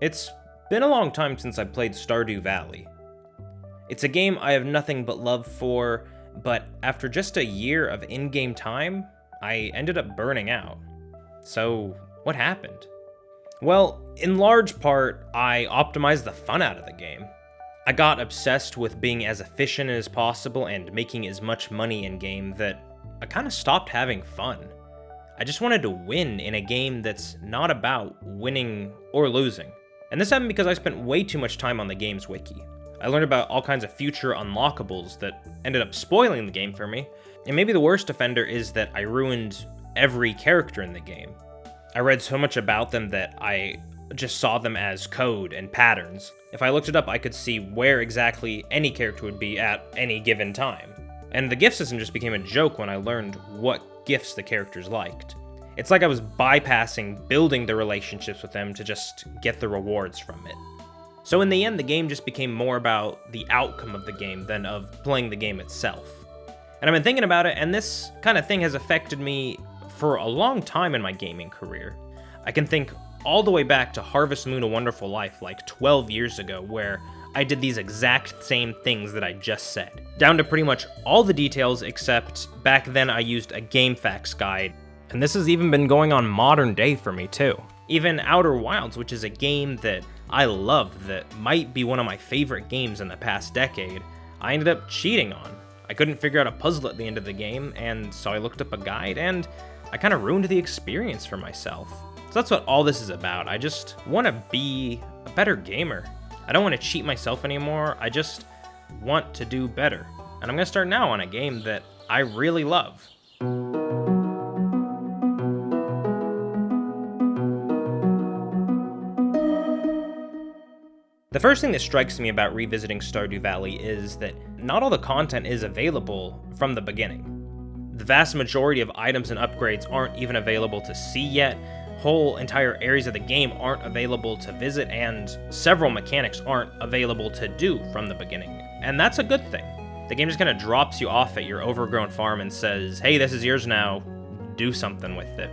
It's been a long time since I played Stardew Valley. It's a game I have nothing but love for, but after just a year of in-game time, I ended up burning out. So, what happened? Well, in large part, I optimized the fun out of the game. I got obsessed with being as efficient as possible and making as much money in-game that I kind of stopped having fun. I just wanted to win in a game that's not about winning or losing. And this happened because I spent way too much time on the game's wiki. I learned about all kinds of future unlockables that ended up spoiling the game for me, and maybe the worst offender is that I ruined every character in the game. I read so much about them that I just saw them as code and patterns. If I looked it up, I could see where exactly any character would be at any given time. And the gift system just became a joke when I learned what gifts the characters liked. It's like I was bypassing building the relationships with them to just get the rewards from it. So in the end, the game just became more about the outcome of the game than of playing the game itself. And I've been thinking about it, and this kind of thing has affected me for a long time in my gaming career. I can think all the way back to Harvest Moon: A Wonderful Life like 12 years ago, where I did these exact same things that I just said, down to pretty much all the details, except back then I used a GameFAQs guide. And this has even been going on modern day for me too. Even Outer Wilds, which is a game that I love, that might be one of my favorite games in the past decade, I ended up cheating on. I couldn't figure out a puzzle at the end of the game, and so I looked up a guide, and I kind of ruined the experience for myself. So that's what all this is about. I just want to be a better gamer. I don't want to cheat myself anymore, I just want to do better. And I'm going to start now on a game that I really love. The first thing that strikes me about revisiting Stardew Valley is that not all the content is available from the beginning. The vast majority of items and upgrades aren't even available to see yet, whole entire areas of the game aren't available to visit, and several mechanics aren't available to do from the beginning. And that's a good thing. The game just kind of drops you off at your overgrown farm and says, hey, this is yours now, do something with it.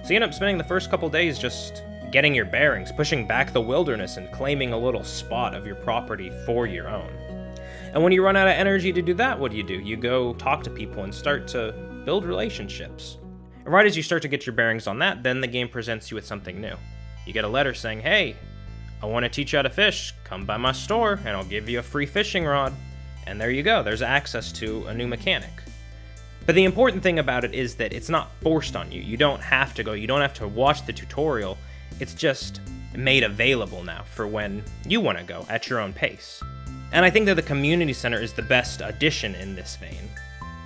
So you end up spending the first couple days just getting your bearings, pushing back the wilderness, and claiming a little spot of your property for your own. And when you run out of energy to do that, what do? You go talk to people and start to build relationships. And right as you start to get your bearings on that, then the game presents you with something new. You get a letter saying, hey, I want to teach you how to fish, come by my store, and I'll give you a free fishing rod. And there you go, there's access to a new mechanic. But the important thing about it is that it's not forced on you. You don't have to go, you don't have to watch the tutorial. It's just made available now for when you want to go at your own pace. And I think that the community center is the best addition in this vein.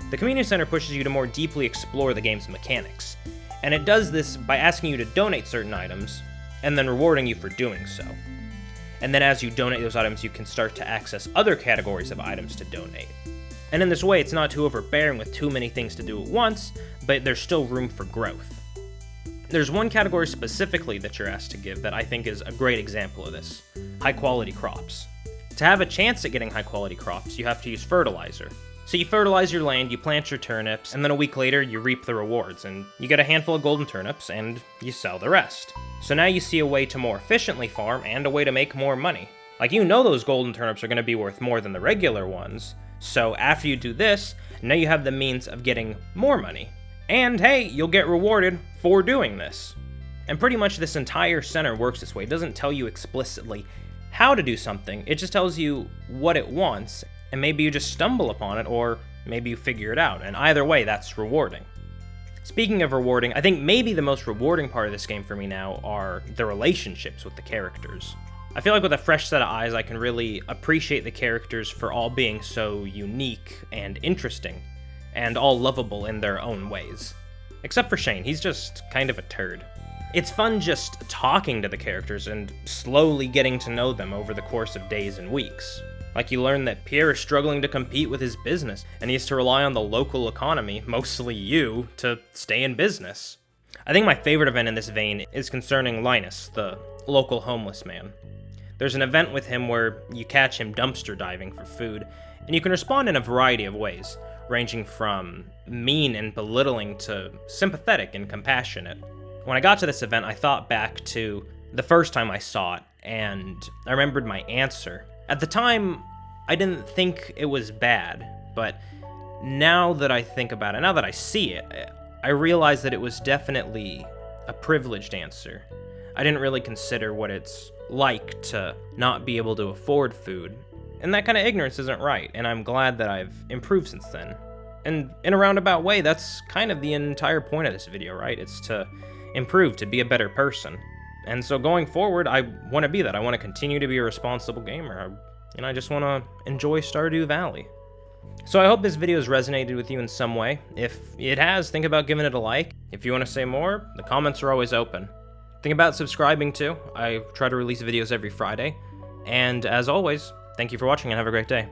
The community center pushes you to more deeply explore the game's mechanics, and it does this by asking you to donate certain items, and then rewarding you for doing so. And then as you donate those items, you can start to access other categories of items to donate. And in this way, it's not too overbearing with too many things to do at once, but there's still room for growth. There's one category specifically that you're asked to give that I think is a great example of this: high quality crops. To have a chance at getting high quality crops, you have to use fertilizer. So you fertilize your land, you plant your turnips, and then a week later you reap the rewards, and you get a handful of golden turnips, and you sell the rest. So now you see a way to more efficiently farm and a way to make more money. Like, you know those golden turnips are going to be worth more than the regular ones, so after you do this, now you have the means of getting more money. And hey, you'll get rewarded for doing this. And pretty much this entire center works this way. It doesn't tell you explicitly how to do something, it just tells you what it wants, and maybe you just stumble upon it, or maybe you figure it out, and either way, that's rewarding. Speaking of rewarding, I think maybe the most rewarding part of this game for me now are the relationships with the characters. I feel like with a fresh set of eyes, I can really appreciate the characters for all being so unique and interesting, and all lovable in their own ways. Except for Shane, he's just kind of a turd. It's fun just talking to the characters and slowly getting to know them over the course of days and weeks. Like, you learn that Pierre is struggling to compete with his business, and he has to rely on the local economy, mostly you, to stay in business. I think my favorite event in this vein is concerning Linus, the local homeless man. There's an event with him where you catch him dumpster diving for food, and you can respond in a variety of ways, ranging from mean and belittling to sympathetic and compassionate. When I got to this event, I thought back to the first time I saw it, and I remembered my answer. At the time, I didn't think it was bad, but now that I think about it, now that I see it, I realize that it was definitely a privileged answer. I didn't really consider what it's like to not be able to afford food, and that kind of ignorance isn't right, and I'm glad that I've improved since then. And in a roundabout way, that's kind of the entire point of this video, right? It's to improve, to be a better person. And so going forward, I want to be that. I want to continue to be a responsible gamer, and I just want to enjoy Stardew Valley. So I hope this video has resonated with you in some way. If it has, think about giving it a like. If you want to say more, the comments are always open. Think about subscribing too. I try to release videos every Friday. And as always, thank you for watching and have a great day.